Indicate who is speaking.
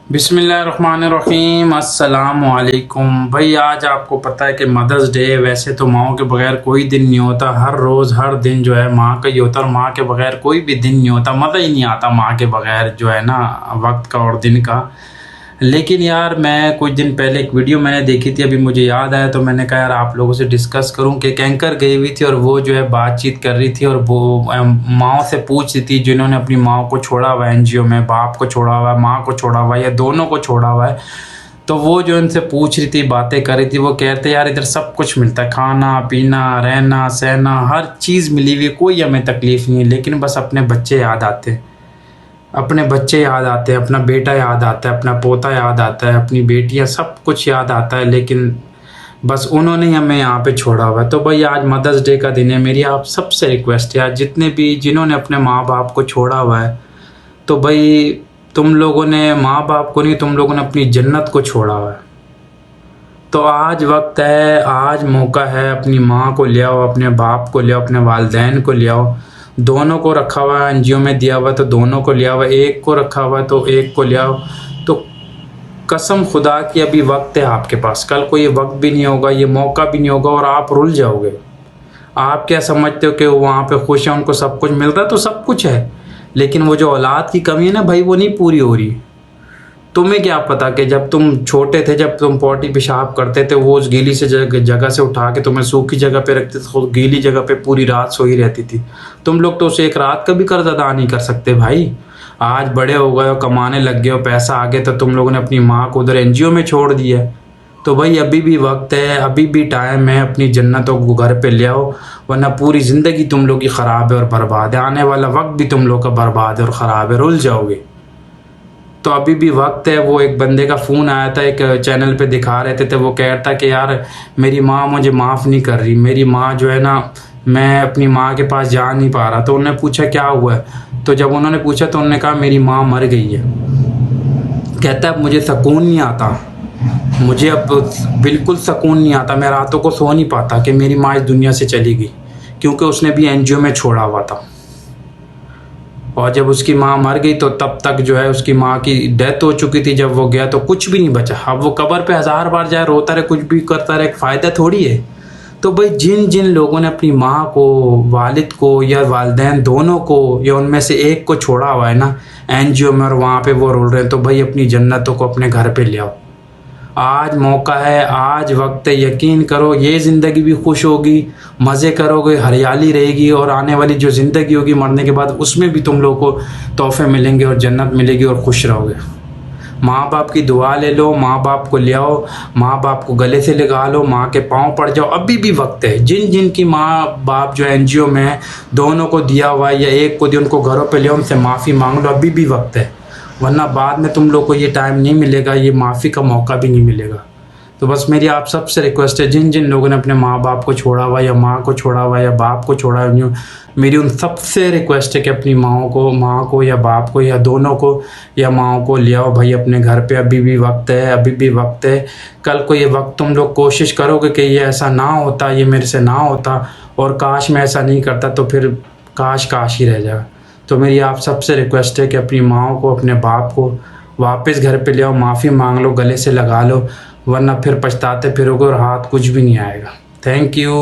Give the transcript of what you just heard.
Speaker 1: बिस्मिल्लाहिर्रहमानिर्रहीम। अस्सलाम वालेकुम। भाई आज आपको पता है कि मदर्स डे है। वैसे तो माओ के बगैर कोई दिन नहीं होता, हर रोज़ हर दिन जो है माँ का ही होता, और माँ के बगैर कोई भी दिन नहीं होता, मज़ा ही नहीं आता माँ के बगैर जो है ना, वक्त का और दिन का। लेकिन यार मैं कुछ दिन पहले एक वीडियो मैंने देखी थी, अभी मुझे याद आया तो मैंने कहा यार आप लोगों से डिस्कस करूं कि एक एंकर गई हुई थी और वो जो है बातचीत कर रही थी और वो माओ से पूछ रही थी जिन्होंने अपनी माँ को छोड़ा हुआ है एनजीओ में, बाप को छोड़ा हुआ है, माँ को छोड़ा हुआ है या दोनों को छोड़ा हुआ है। तो वो जो इनसे पूछ रही थी, बातें कर रही थी, वो कहते यार इधर सब कुछ मिलता है, खाना पीना रहना सहना हर चीज़ मिली हुई, कोई हमें तकलीफ़ नहीं है, लेकिन बस अपने बच्चे याद आते हैं, अपने बच्चे याद आते हैं, अपना बेटा याद आता है, अपना पोता याद आता है, अपनी बेटियां, सब कुछ याद आता है, लेकिन बस उन्होंने ही हमें यहाँ पे छोड़ा हुआ है। तो भाई आज मदर्स डे का दिन है, मेरी आप सबसे रिक्वेस्ट है, आज जितने भी जिन्होंने अपने माँ बाप को छोड़ा हुआ है, तो भाई तुम लोगों ने माँ बाप को नहीं, तुम लोगों ने अपनी जन्नत को छोड़ा हुआ है। तो आज वक्त है, आज मौका है, अपनी माँ को ले आओ, अपने बाप को ले आओ, अपने वालिदैन को ले आओ। दोनों को रखा हुआ है एनजीओ में, दिया हुआ तो दोनों को लिया हुआ, एक को रखा हुआ तो एक को ले आओ। तो कसम खुदा की अभी वक्त है आपके पास, कल को ये वक्त भी नहीं होगा, ये मौका भी नहीं होगा और आप रुल जाओगे। आप क्या समझते हो कि वहाँ पे खुश हैं, उनको सब कुछ मिल रहा है, तो सब कुछ है, लेकिन वो जो औलाद की कमी है ना भाई, वो नहीं पूरी हो रही। तुम्हें क्या पता कि जब तुम छोटे थे, जब तुम पॉटी पेशाब करते थे, वो उस गीली से जगह से उठा के तुम्हें सूखी जगह पे रखते थे, तो गीली जगह पे पूरी रात सोई रहती थी। तुम लोग तो उसे एक रात का भी कर्ज अदा नहीं कर सकते भाई। आज बड़े हो गए हो, कमाने लग गए हो, पैसा आ गया, तो तुम लोगों ने अपनी माँ को उधर एनजीओ में छोड़ दिया। तो भाई अभी भी वक्त है, अभी भी टाइम है, अपनी जन्नतों को घर पे ले आओ, वरना पूरी ज़िंदगी तुम लोग की ख़राब है और बर्बाद है। आने वाला वक्त भी तुम लोग का बर्बाद है और ख़राब है, रुल जाओगे। तो अभी भी वक्त है। वो एक बंदे का फ़ोन आया था, एक चैनल पे दिखा रहे थे, वो कह रहा था कि यार मेरी माँ मुझे माफ़ नहीं कर रही, मेरी माँ जो है ना, मैं अपनी माँ के पास जा नहीं पा रहा। तो उन्होंने पूछा क्या हुआ है, तो जब उन्होंने पूछा तो उन्होंने कहा मेरी माँ मर गई है। कहता है मुझे सुकून नहीं आता, मुझे अब बिल्कुल सुकून नहीं आता, मैं रातों को सो नहीं पाता कि मेरी माँ इस दुनिया से चली गई, क्योंकि उसने भी एनजीओ में छोड़ा हुआ था। और जब उसकी माँ मर गई तो तब तक जो है उसकी माँ की डेथ हो चुकी थी, जब वो गया तो कुछ भी नहीं बचा। अब वो कब्र पे 1000 बार जाए, रोता रहे, कुछ भी करता रहे, फ़ायदा थोड़ी है। तो भाई जिन जिन लोगों ने अपनी माँ को, वालिद को या वालिदैन दोनों को या उनमें से एक को छोड़ा हुआ है ना एनजीओ में, और वहाँ पे वो रोल रहे हैं, तो भाई अपनी जन्नतों को अपने घर पे ले आओ। आज मौका है, आज वक्त है, यकीन करो ये ज़िंदगी भी खुश होगी, मज़े करोगे, हरियाली रहेगी, और आने वाली जो ज़िंदगी होगी मरने के बाद, उसमें भी तुम लोगों को तोहफे मिलेंगे और जन्नत मिलेगी और खुश रहोगे। माँ बाप की दुआ ले लो, माँ बाप को ले आओ, माँ बाप को गले से लगा लो, माँ के पाँव पड़ जाओ। अभी भी वक्त है। जिन जिन की माँ बाप जो एनजीओ में है, दोनों को दिया हुआ है या एक को दिया, उनको घरों पे ले आओ, उनसे माफ़ी मांग लो, अभी भी वक्त है, वरना बाद में तुम लोग को ये टाइम नहीं मिलेगा, ये माफ़ी का मौका भी नहीं मिलेगा। तो बस मेरी आप सबसे रिक्वेस्ट है, जिन जिन लोगों ने अपने माँ बाप को छोड़ा हुआ या माँ को छोड़ा हुआ या बाप को छोड़ा हुआ, मेरी उन सबसे रिक्वेस्ट है कि अपनी माँ को या बाप को या दोनों को या माँओं को ले आओ भाई अपने घर पे। अभी भी वक्त है, अभी भी वक्त है। कल को ये वक्त तुम लोग कोशिश करोगे कि ये ऐसा ना होता, ये मेरे से ना होता, और काश मैं ऐसा नहीं करता, तो फिर काश ही रह जाएगा। तो मेरी आप सबसे रिक्वेस्ट है कि अपनी माँओं को, अपने बाप को वापस घर पे ले आओ, माफ़ी मांग लो, गले से लगा लो, वरना फिर पछताते फिरोगे और हाथ कुछ भी नहीं आएगा। Thank you.